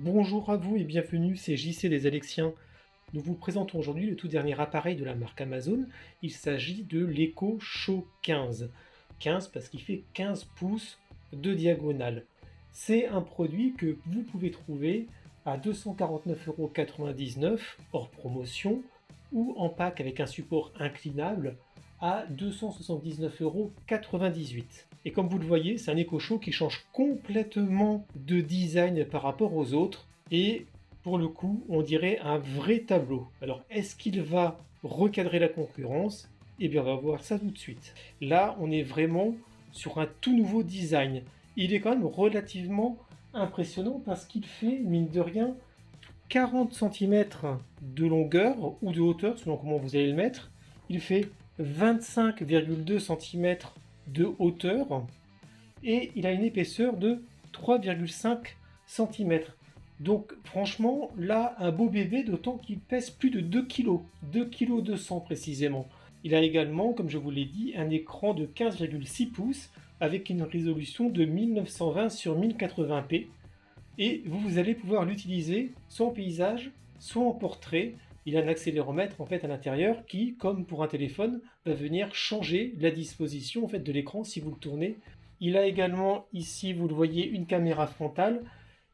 Bonjour à vous et bienvenue, c'est JC des Alexiens. Nous vous présentons aujourd'hui le tout dernier appareil de la marque Amazon. Il s'agit de l'Echo Show 15. 15 parce qu'il fait 15 pouces de diagonale. C'est un produit que vous pouvez trouver à 249,99 € hors promotion ou en pack avec un support inclinable à 279,98 €. Et comme vous le voyez, c'est un Echo Show qui change complètement de design par rapport aux autres. Et pour le coup, on dirait un vrai tableau. Alors, est-ce qu'il va recadrer la concurrence? Eh bien, on va voir ça tout de suite. Là, on est vraiment sur un tout nouveau design. Il est quand même relativement impressionnant parce qu'il fait, mine de rien, 40 cm de longueur ou de hauteur, selon comment vous allez le mettre. Il fait 25,2 cm de hauteur et il a une épaisseur de 3,5 cm. Donc franchement, là, un beau bébé, d'autant qu'il pèse plus de 2 kg, 2,2 kg précisément. Il a également, comme je vous l'ai dit, un écran de 15,6 pouces avec une résolution de 1920 sur 1080p. Et vous allez pouvoir l'utiliser soit en paysage, soit en portrait. Il a un accéléromètre en fait à l'intérieur qui, comme pour un téléphone, va venir changer la disposition en fait de l'écran si vous le tournez. Il a également ici, vous le voyez, une caméra frontale,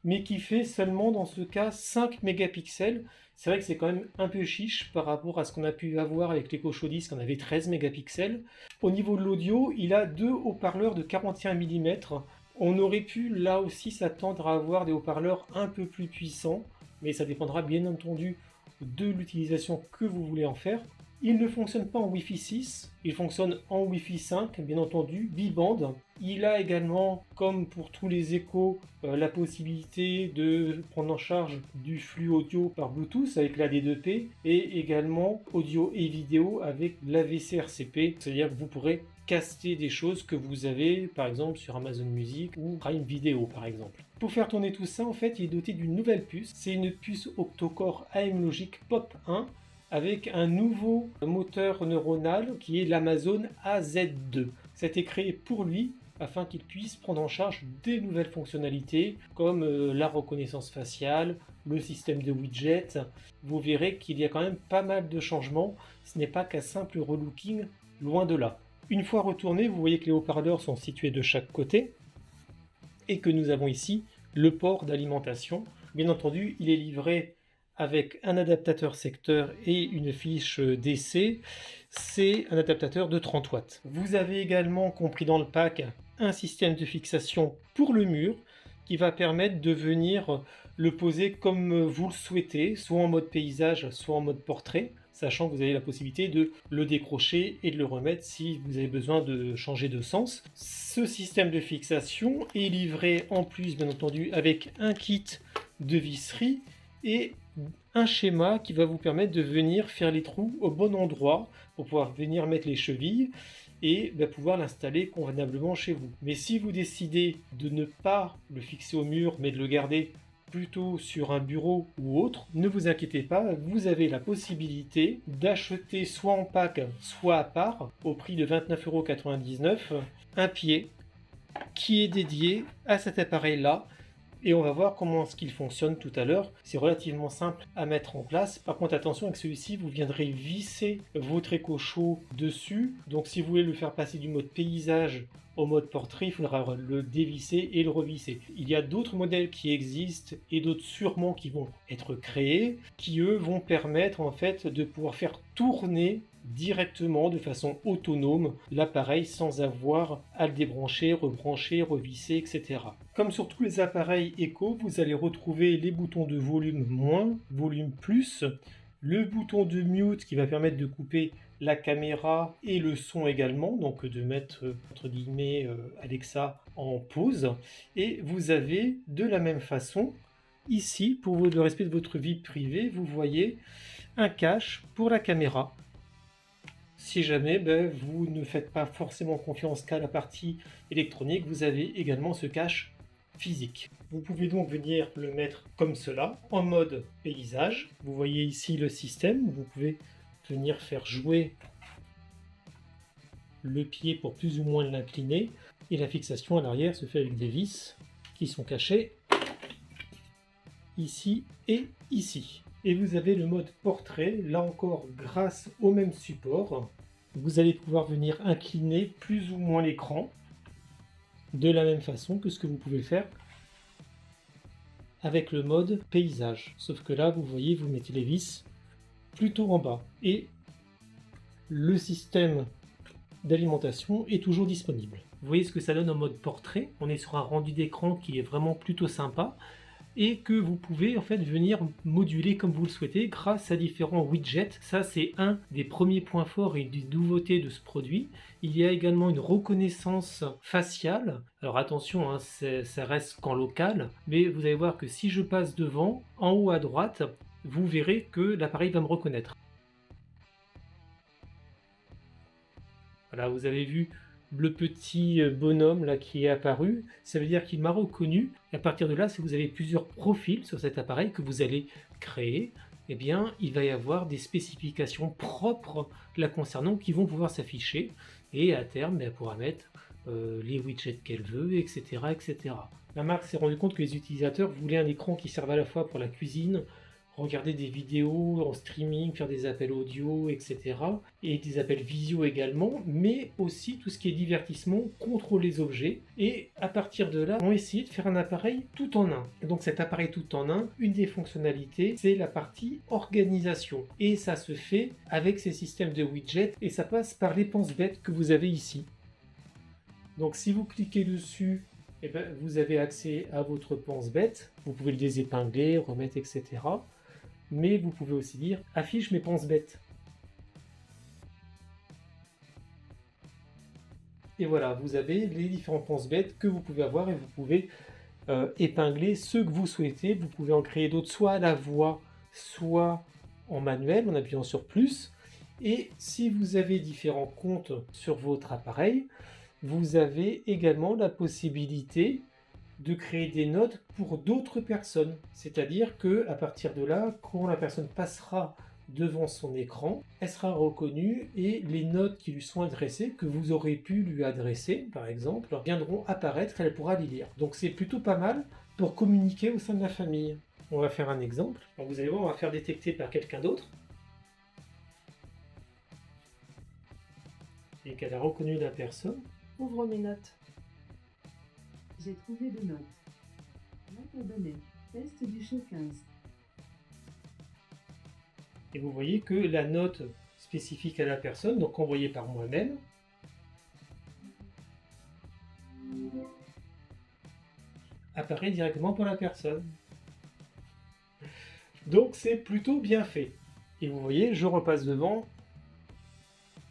mais qui fait seulement dans ce cas 5 mégapixels. C'est vrai que c'est quand même un peu chiche par rapport à ce qu'on a pu avoir avec l'Echo Show 10 qui en avait 13 mégapixels. Au niveau de l'audio, il a deux haut-parleurs de 41 mm. On aurait pu là aussi s'attendre à avoir des haut-parleurs un peu plus puissants, mais ça dépendra bien entendu de l'utilisation que vous voulez en faire. Il ne fonctionne pas en Wi-Fi 6, il fonctionne en Wi-Fi 5, bien entendu, bi-bande. Il a également, comme pour tous les Echo, la possibilité de prendre en charge du flux audio par Bluetooth avec l'AD2P et également audio et vidéo avec l'AVC-RCP, c'est-à-dire que vous pourrez caster des choses que vous avez par exemple sur Amazon Music ou Prime Video par exemple. Pour faire tourner tout ça, en fait, il est doté d'une nouvelle puce. C'est une puce octo-core AM Logic POP 1 avec un nouveau moteur neuronal qui est l'Amazon AZ2. C'était créé pour lui afin qu'il puisse prendre en charge des nouvelles fonctionnalités comme la reconnaissance faciale, le système de widgets. Vous verrez qu'il y a quand même pas mal de changements. Ce n'est pas qu'un simple relooking, loin de là. Une fois retourné, vous voyez que les haut-parleurs sont situés de chaque côté et que nous avons ici le port d'alimentation. Bien entendu, il est livré avec un adaptateur secteur et une fiche DC. C'est un adaptateur de 30 watts. Vous avez également compris dans le pack un système de fixation pour le mur qui va permettre de venir le poser comme vous le souhaitez, soit en mode paysage, soit en mode portrait, sachant que vous avez la possibilité de le décrocher et de le remettre si vous avez besoin de changer de sens. Ce système de fixation est livré en plus, bien entendu, avec un kit de visserie et un schéma qui va vous permettre de venir faire les trous au bon endroit pour pouvoir venir mettre les chevilles et pouvoir l'installer convenablement chez vous. Mais si vous décidez de ne pas le fixer au mur mais de le garder plutôt sur un bureau ou autre, ne vous inquiétez pas, vous avez la possibilité d'acheter soit en pack, soit à part, au prix de 29,99 €, un pied qui est dédié à cet appareil-là. Et on va voir comment ce qu'il fonctionne tout à l'heure. C'est relativement simple à mettre en place. Par contre, attention avec celui-ci, vous viendrez visser votre Echo Show dessus. Donc si vous voulez le faire passer du mode paysage au mode portrait, il faudra le dévisser et le revisser. Il y a d'autres modèles qui existent et d'autres sûrement qui vont être créés, qui eux vont permettre en fait de pouvoir faire tourner directement de façon autonome l'appareil sans avoir à le débrancher, rebrancher, revisser, etc. Comme sur tous les appareils Echo, vous allez retrouver les boutons de volume moins, volume plus, le bouton de mute qui va permettre de couper la caméra et le son également, donc de mettre entre guillemets Alexa en pause. Et vous avez de la même façon ici, pour le respect de votre vie privée, vous voyez un cache pour la caméra. Si jamais vous ne faites pas forcément confiance qu'à la partie électronique, vous avez également ce cache physique. Vous pouvez donc venir le mettre comme cela, en mode paysage. Vous voyez ici le système, vous pouvez venir faire jouer le pied pour plus ou moins l'incliner. Et la fixation à l'arrière se fait avec des vis qui sont cachées ici et ici. Et vous avez le mode portrait, là encore grâce au même support. Vous allez pouvoir venir incliner plus ou moins l'écran de la même façon que ce que vous pouvez faire avec le mode paysage. Sauf que là, vous voyez, vous mettez les vis plutôt en bas. Et le système d'alimentation est toujours disponible. Vous voyez ce que ça donne en mode portrait. On est sur un rendu d'écran qui est vraiment plutôt sympa et que vous pouvez en fait venir moduler comme vous le souhaitez grâce à différents widgets. Ça, c'est un des premiers points forts et des nouveautés de ce produit. Il y a également une reconnaissance faciale. Alors attention, hein, ça reste qu'en local, mais vous allez voir que si je passe devant, en haut à droite, vous verrez que l'appareil va me reconnaître. Voilà, vous avez vu le petit bonhomme là qui est apparu, ça veut dire qu'il m'a reconnu. Et à partir de là, si vous avez plusieurs profils sur cet appareil que vous allez créer, eh bien, il va y avoir des spécifications propres la concernant qui vont pouvoir s'afficher. Et à terme, elle pourra mettre les widgets qu'elle veut, etc., etc. La marque s'est rendu compte que les utilisateurs voulaient un écran qui serve à la fois pour la cuisine, regarder des vidéos en streaming, faire des appels audio, etc. Et des appels visio également, mais aussi tout ce qui est divertissement, contrôle les objets. Et à partir de là, on a essayé de faire un appareil tout en un. Et donc cet appareil tout en un, une des fonctionnalités, c'est la partie organisation. Et ça se fait avec ces systèmes de widgets, et ça passe par les pense-bêtes que vous avez ici. Donc si vous cliquez dessus, eh ben, vous avez accès à votre pense-bête. Vous pouvez le désépingler, remettre, etc. Mais vous pouvez aussi dire affiche mes pense-bêtes. Et voilà, vous avez les différents pense-bêtes que vous pouvez avoir et vous pouvez épingler ceux que vous souhaitez. Vous pouvez en créer d'autres, soit à la voix, soit en manuel en appuyant sur plus. Et si vous avez différents comptes sur votre appareil, vous avez également la possibilité de créer des notes pour d'autres personnes. C'est-à-dire que à partir de là, quand la personne passera devant son écran, elle sera reconnue et les notes qui lui sont adressées, que vous aurez pu lui adresser, par exemple, viendront apparaître et elle pourra les lire. Donc c'est plutôt pas mal pour communiquer au sein de la famille. On va faire un exemple. Alors vous allez voir, on va faire détecter par quelqu'un d'autre. Et qu'elle a reconnu la personne. Ouvre mes notes. J'ai trouvé 2 notes. Note à donner. Test du show 15. Et vous voyez que la note spécifique à la personne, donc envoyée par moi-même, apparaît directement pour la personne. Donc c'est plutôt bien fait. Et vous voyez, je repasse devant,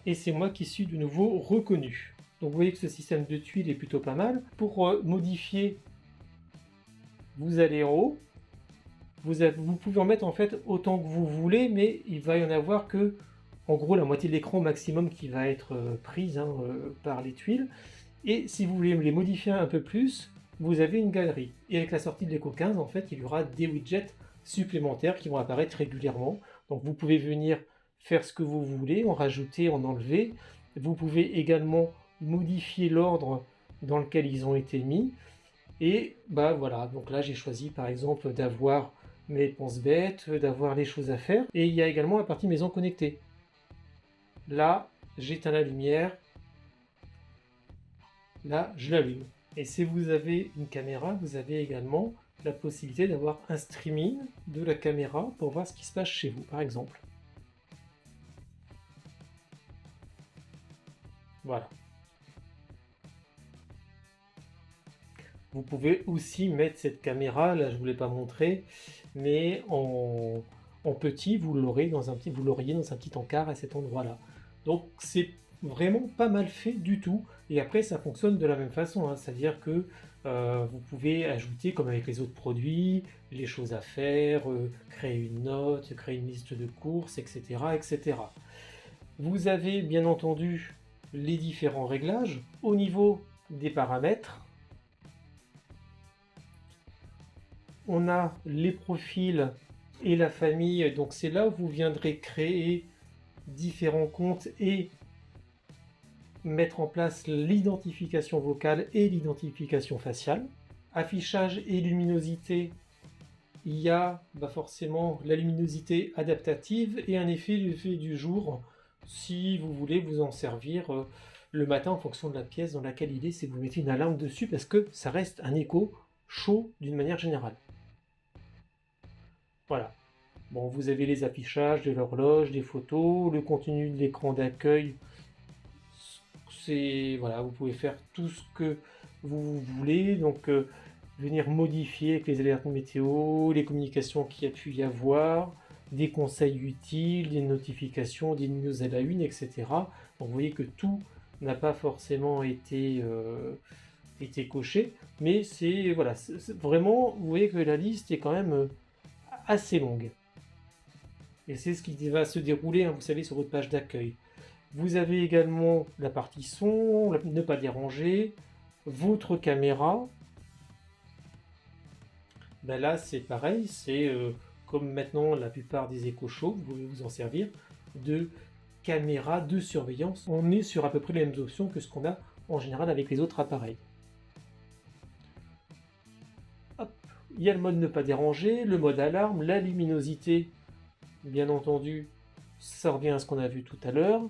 et c'est moi qui suis de nouveau reconnu. Donc vous voyez que ce système de tuiles est plutôt pas mal. Pour modifier, vous allez en haut. Vous pouvez en mettre en fait autant que vous voulez, mais il va y en avoir que, en gros, la moitié de l'écran maximum qui va être prise par les tuiles. Et si vous voulez les modifier un peu plus, vous avez une galerie. Et avec la sortie de l'Eco 15, en fait, il y aura des widgets supplémentaires qui vont apparaître régulièrement. Donc vous pouvez venir faire ce que vous voulez, en rajouter, en enlever. Vous pouvez également modifier l'ordre dans lequel ils ont été mis. Et bah voilà, donc là j'ai choisi par exemple d'avoir mes pense-bêtes, d'avoir les choses à faire. Et il y a également la partie maison connectée. Là, j'éteins la lumière. Là, je l'allume. Et si vous avez une caméra, vous avez également la possibilité d'avoir un streaming de la caméra pour voir ce qui se passe chez vous, par exemple. Voilà. Vous pouvez aussi mettre cette caméra, là je ne vous l'ai pas montré, mais en petit, vous l'auriez dans un petit encart à cet endroit-là. Donc c'est vraiment pas mal fait du tout. Et après ça fonctionne de la même façon, hein. C'est-à-dire que vous pouvez ajouter, comme avec les autres produits, les choses à faire, créer une note, créer une liste de courses, etc., etc. Vous avez bien entendu les différents réglages. Au niveau des paramètres, on a les profils et la famille, donc c'est là où vous viendrez créer différents comptes et mettre en place l'identification vocale et l'identification faciale. Affichage et luminosité, il y a forcément la luminosité adaptative et un effet du jour si vous voulez vous en servir le matin en fonction de la pièce dans laquelle il est, si vous mettez une alarme dessus, parce que ça reste un écho chaud d'une manière générale. Voilà. Bon, vous avez les affichages de l'horloge, des photos, le contenu de l'écran d'accueil. Voilà, vous pouvez faire tout ce que vous voulez, donc venir modifier avec les alertes météo, les communications qu'il y a pu y avoir, des conseils utiles, des notifications, des news à la une, etc. Donc vous voyez que tout n'a pas forcément été coché, mais c'est voilà, vraiment, vous voyez que la liste est quand même assez longue. Et c'est ce qui va se dérouler, hein, vous savez, sur votre page d'accueil. Vous avez également la partie son, ne pas déranger, votre caméra. Ben là, c'est pareil, c'est comme maintenant la plupart des éco-shows, vous pouvez vous en servir, de caméra de surveillance. On est sur à peu près les mêmes options que ce qu'on a en général avec les autres appareils. Hop. Il y a le mode ne pas déranger, le mode alarme, la luminosité, bien entendu, ça revient à ce qu'on a vu tout à l'heure.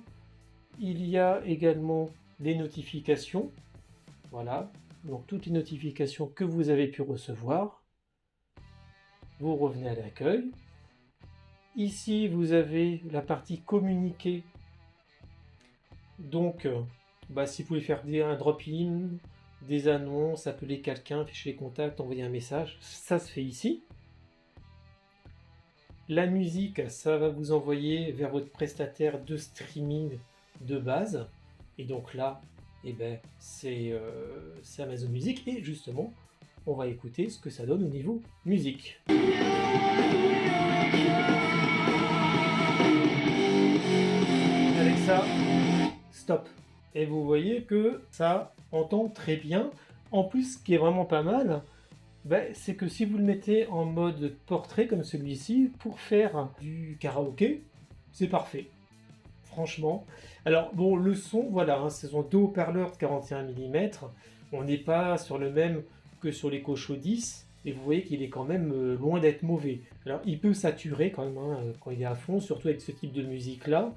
Il y a également les notifications, voilà, donc toutes les notifications que vous avez pu recevoir. Vous revenez à l'accueil. Ici, vous avez la partie communiquer. Donc, si vous pouvez faire un drop-in, des annonces, appeler quelqu'un, afficher les contacts, envoyer un message, ça se fait ici. La musique, ça va vous envoyer vers votre prestataire de streaming de base. Et donc là, c'est Amazon Music. Et justement, on va écouter ce que ça donne au niveau musique. Avec ça, stop. Et vous voyez que ça entend très bien. En plus, ce qui est vraiment pas mal, c'est que si vous le mettez en mode portrait comme celui-ci, pour faire du karaoké, c'est parfait. Franchement. Alors bon, le son, voilà, hein, ce sont deux haut-parleurs de 41 mm. On n'est pas sur le même que sur l'EcoShow 10. Et vous voyez qu'il est quand même loin d'être mauvais. Alors il peut saturer quand même hein, quand il est à fond, surtout avec ce type de musique-là.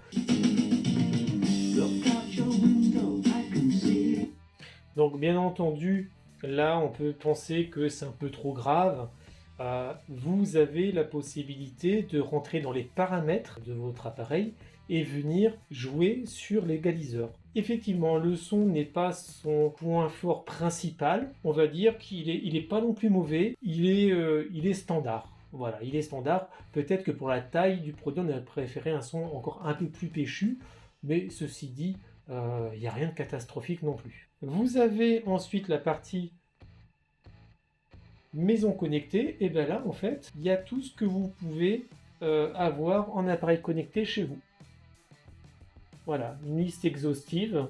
Donc bien entendu, là on peut penser que c'est un peu trop grave. Vous avez la possibilité de rentrer dans les paramètres de votre appareil et venir jouer sur l'égaliseur. Effectivement, le son n'est pas son point fort principal. On va dire qu'il est pas non plus mauvais. Il est standard. Voilà, il est standard. Peut-être que pour la taille du produit, on aurait préféré un son encore un peu plus péchu. Mais ceci dit, il n'y a rien de catastrophique non plus. Vous avez ensuite la partie maison connectée. Et bien là, en fait, il y a tout ce que vous pouvez avoir en appareil connecté chez vous. Voilà, une liste exhaustive.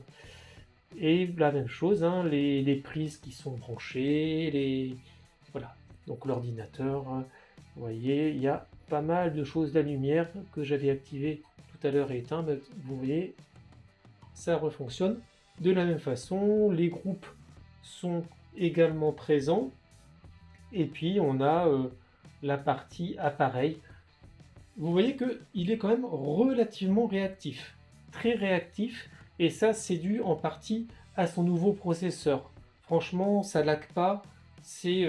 Et la même chose, hein, les prises qui sont branchées, voilà. Donc l'ordinateur, vous voyez, il y a pas mal de choses. La lumière que j'avais activée tout à l'heure est éteinte, vous voyez, ça refonctionne de la même façon. Les groupes sont également présents. Et puis on a la partie appareil. Vous voyez qu'il est quand même relativement réactif. Très réactif, et ça c'est dû en partie à son nouveau processeur. Franchement, ça lag pas, c'est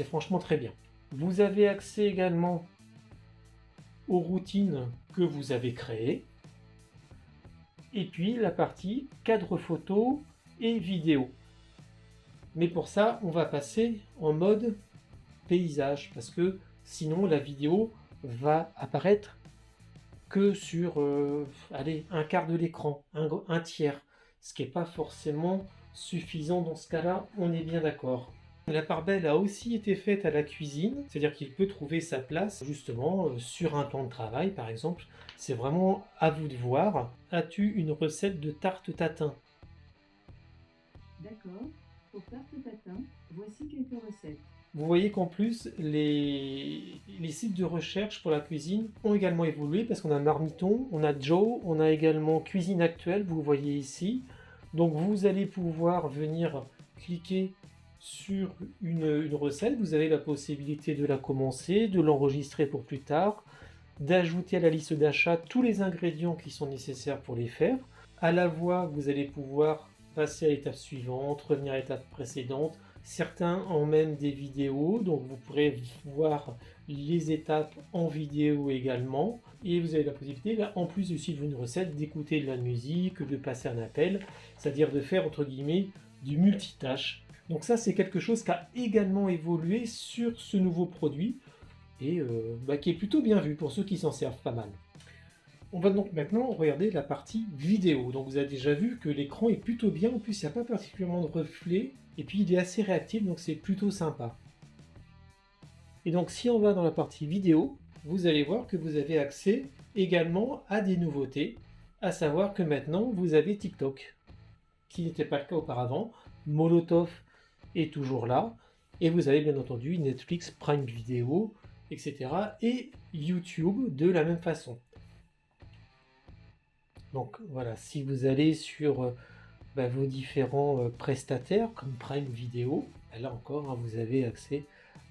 franchement très bien. Vous avez accès également aux routines que vous avez créées, et puis la partie cadre photo et vidéo. Mais pour ça, on va passer en mode paysage, parce que sinon la vidéo va apparaître que sur un quart de l'écran, un tiers, ce qui n'est pas forcément suffisant dans ce cas-là, on est bien d'accord. La part belle a aussi été faite à la cuisine, c'est-à-dire qu'il peut trouver sa place justement sur un plan de travail par exemple. C'est vraiment à vous de voir. As-tu une recette de tarte tatin? D'accord, pour tarte tatin, voici quelques recettes. Vous voyez qu'en plus, les sites de recherche pour la cuisine ont également évolué parce qu'on a Marmiton, on a Joe, on a également Cuisine Actuelle, vous le voyez ici. Donc vous allez pouvoir venir cliquer sur une recette, vous avez la possibilité de la commencer, de l'enregistrer pour plus tard, d'ajouter à la liste d'achat tous les ingrédients qui sont nécessaires pour les faire. À la voix, vous allez pouvoir passer à l'étape suivante, revenir à l'étape précédente. Certains ont même des vidéos, donc vous pourrez voir les étapes en vidéo également. Et vous avez la possibilité, là, en plus de suivre une recette, d'écouter de la musique, de passer un appel, c'est-à-dire de faire entre guillemets du multitâche. Donc ça, c'est quelque chose qui a également évolué sur ce nouveau produit et qui est plutôt bien vu pour ceux qui s'en servent pas mal. On va donc maintenant regarder la partie vidéo. Donc vous avez déjà vu que l'écran est plutôt bien, en plus il n'y a pas particulièrement de reflets, et puis il est assez réactif, donc c'est plutôt sympa. Et donc si on va dans la partie vidéo, vous allez voir que vous avez accès également à des nouveautés, à savoir que maintenant vous avez TikTok, qui n'était pas le cas auparavant. Molotov est toujours là, et vous avez bien entendu Netflix, Prime Video, etc. et YouTube de la même façon. Donc voilà, si vous allez sur vos différents prestataires comme Prime Video, là encore, vous avez accès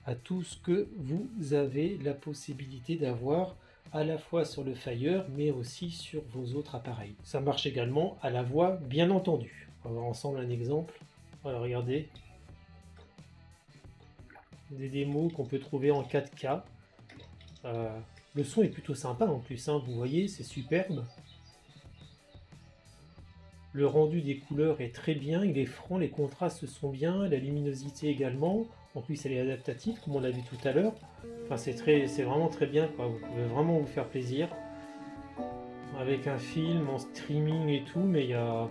à tout ce que vous avez la possibilité d'avoir à la fois sur le Fire mais aussi sur vos autres appareils. Ça marche également à la voix, bien entendu. On va voir ensemble un exemple. Voilà, regardez. Des démos qu'on peut trouver en 4K. Le son est plutôt sympa en plus, vous voyez, c'est superbe. Le rendu des couleurs est très bien, il est franc, les contrastes sont bien, la luminosité également. En plus, elle est adaptative, comme on l'a vu tout à l'heure. Enfin, c'est vraiment très bien, quoi. Vous pouvez vraiment vous faire plaisir. Avec un film en streaming et tout, mais il y a...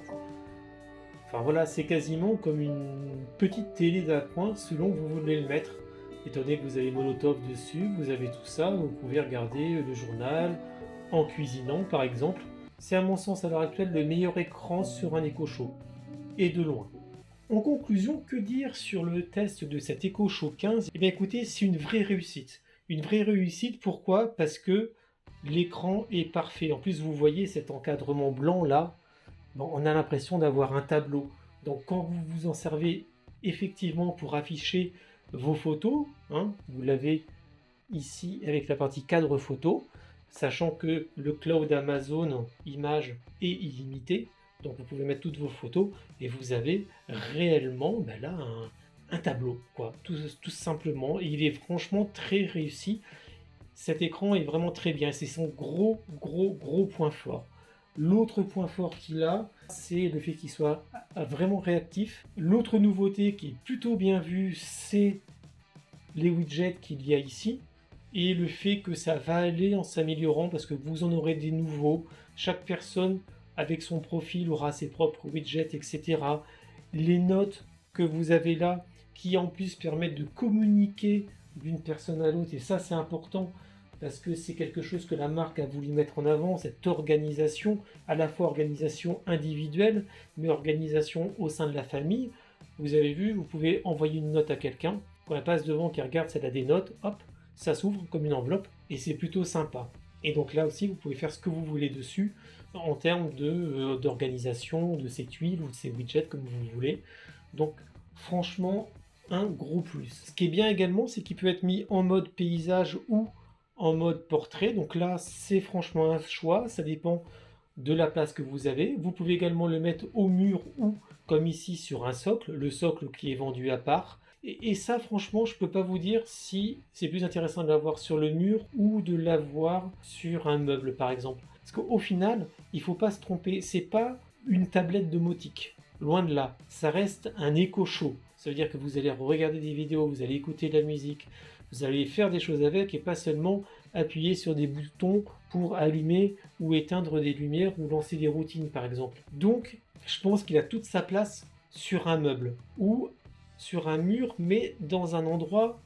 Enfin voilà, c'est quasiment comme une petite télé d'appoint selon que vous voulez le mettre. Étant donné que vous avez Molotov dessus, vous avez tout ça, vous pouvez regarder le journal en cuisinant par exemple. C'est à mon sens à l'heure actuelle le meilleur écran sur un Echo Show, et de loin. En conclusion, que dire sur le test de cet Echo Show 15 ? Eh bien écoutez, c'est une vraie réussite. Une vraie réussite, pourquoi ? Parce que l'écran est parfait. En plus, vous voyez cet encadrement blanc là, on a l'impression d'avoir un tableau. Donc quand vous vous en servez effectivement pour afficher vos photos, vous l'avez ici avec la partie cadre photo, sachant que le cloud Amazon Images est illimité, donc vous pouvez mettre toutes vos photos et vous avez réellement là un tableau, quoi, tout simplement. Et il est franchement très réussi. Cet écran est vraiment très bien, c'est son gros point fort. L'autre point fort qu'il a, c'est le fait qu'il soit vraiment réactif. L'autre nouveauté qui est plutôt bien vue, c'est les widgets qu'il y a ici. Et le fait que ça va aller en s'améliorant parce que vous en aurez des nouveaux. Chaque personne avec son profil aura ses propres widgets, etc. Les notes que vous avez là qui en plus permettent de communiquer d'une personne à l'autre. Et ça c'est important parce que c'est quelque chose que la marque a voulu mettre en avant, cette organisation, à la fois organisation individuelle mais organisation au sein de la famille. Vous avez vu, vous pouvez envoyer une note à quelqu'un. Quand elle passe devant, qui regarde si elle a des notes, hop, ça s'ouvre comme une enveloppe et c'est plutôt sympa. Et donc là aussi, vous pouvez faire ce que vous voulez dessus en termes d'organisation de ces tuiles ou de ces widgets comme vous voulez. Donc franchement, un gros plus. Ce qui est bien également, c'est qu'il peut être mis en mode paysage ou en mode portrait. Donc là, c'est franchement un choix. Ça dépend de la place que vous avez. Vous pouvez également le mettre au mur ou comme ici sur un socle, le socle qui est vendu à part. Et ça, franchement, je peux pas vous dire si c'est plus intéressant de l'avoir sur le mur ou de l'avoir sur un meuble, par exemple. Parce qu'au final, il faut pas se tromper, c'est pas une tablette domotique. Loin de là, ça reste un Echo Show. Ça veut dire que vous allez regarder des vidéos, vous allez écouter de la musique, vous allez faire des choses avec et pas seulement appuyer sur des boutons pour allumer ou éteindre des lumières ou lancer des routines, par exemple. Donc, je pense qu'il a toute sa place sur un meuble ou sur un mur, mais dans un endroit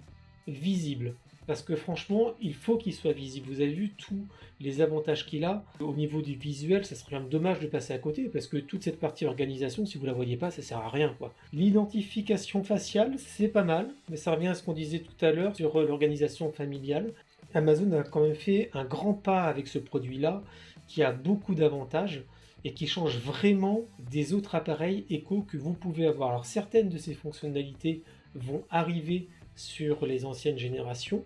visible. Parce que franchement, il faut qu'il soit visible. Vous avez vu tous les avantages qu'il a. Au niveau du visuel, ça serait quand même dommage de passer à côté, parce que toute cette partie organisation, si vous la voyez pas, ça sert à rien, quoi. L'identification faciale, c'est pas mal, mais ça revient à ce qu'on disait tout à l'heure sur l'organisation familiale. Amazon a quand même fait un grand pas avec ce produit-là, qui a beaucoup d'avantages et qui change vraiment des autres appareils Echo que vous pouvez avoir. Alors certaines de ces fonctionnalités vont arriver sur les anciennes générations,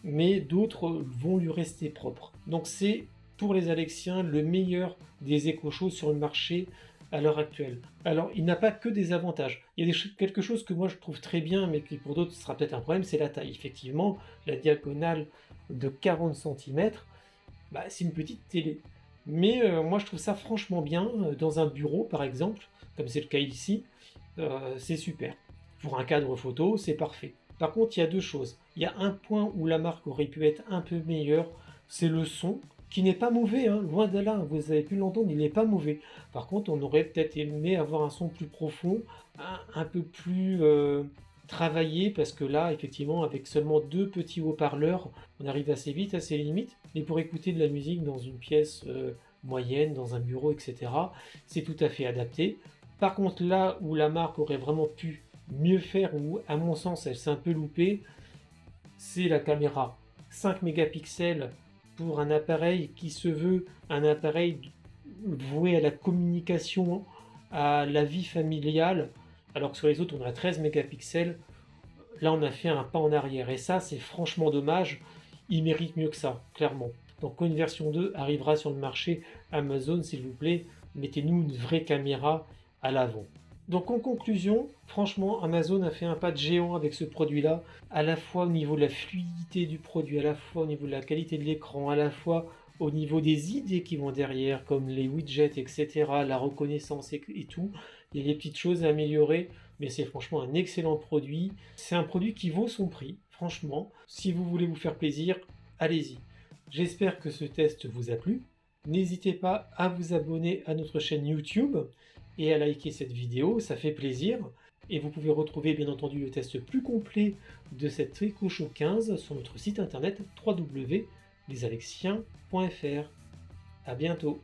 mais d'autres vont lui rester propres. Donc c'est pour les Alexiens le meilleur des éco-shows sur le marché à l'heure actuelle. Alors il n'a pas que des avantages. Il y a quelque chose que moi je trouve très bien, mais qui pour d'autres sera peut-être un problème, c'est la taille. Effectivement, la diagonale de 40 cm, c'est une petite télé. Mais moi je trouve ça franchement bien, dans un bureau par exemple, comme c'est le cas ici, c'est super. Pour un cadre photo, c'est parfait. Par contre, il y a deux choses. Il y a un point où la marque aurait pu être un peu meilleure, c'est le son, qui n'est pas mauvais, hein, loin de là, vous avez pu l'entendre, il n'est pas mauvais. Par contre, on aurait peut-être aimé avoir un son plus profond, un peu plus travaillé, parce que là, effectivement, avec seulement deux petits haut-parleurs, on arrive assez vite à ses limites. Mais pour écouter de la musique dans une pièce moyenne, dans un bureau, etc., c'est tout à fait adapté. Par contre, là où la marque aurait vraiment pu mieux faire, ou à mon sens elle s'est un peu loupée, c'est la caméra 5 mégapixels pour un appareil qui se veut un appareil voué à la communication, à la vie familiale, alors que sur les autres on a 13 mégapixels. Là on a fait un pas en arrière et ça c'est franchement dommage, il mérite mieux que ça, clairement. Donc quand une version 2 arrivera sur le marché, Amazon s'il vous plaît, mettez-nous une vraie caméra à l'avant. Donc en conclusion, franchement, Amazon a fait un pas de géant avec ce produit-là, à la fois au niveau de la fluidité du produit, à la fois au niveau de la qualité de l'écran, à la fois au niveau des idées qui vont derrière, comme les widgets, etc., la reconnaissance et tout. Il y a des petites choses à améliorer, mais c'est franchement un excellent produit. C'est un produit qui vaut son prix, franchement. Si vous voulez vous faire plaisir, allez-y. J'espère que ce test vous a plu. N'hésitez pas à vous abonner à notre chaîne YouTube et à liker cette vidéo, ça fait plaisir. Et vous pouvez retrouver bien entendu le test plus complet de cette EcoShow 15 sur notre site internet www.lesalexiens.fr. A bientôt.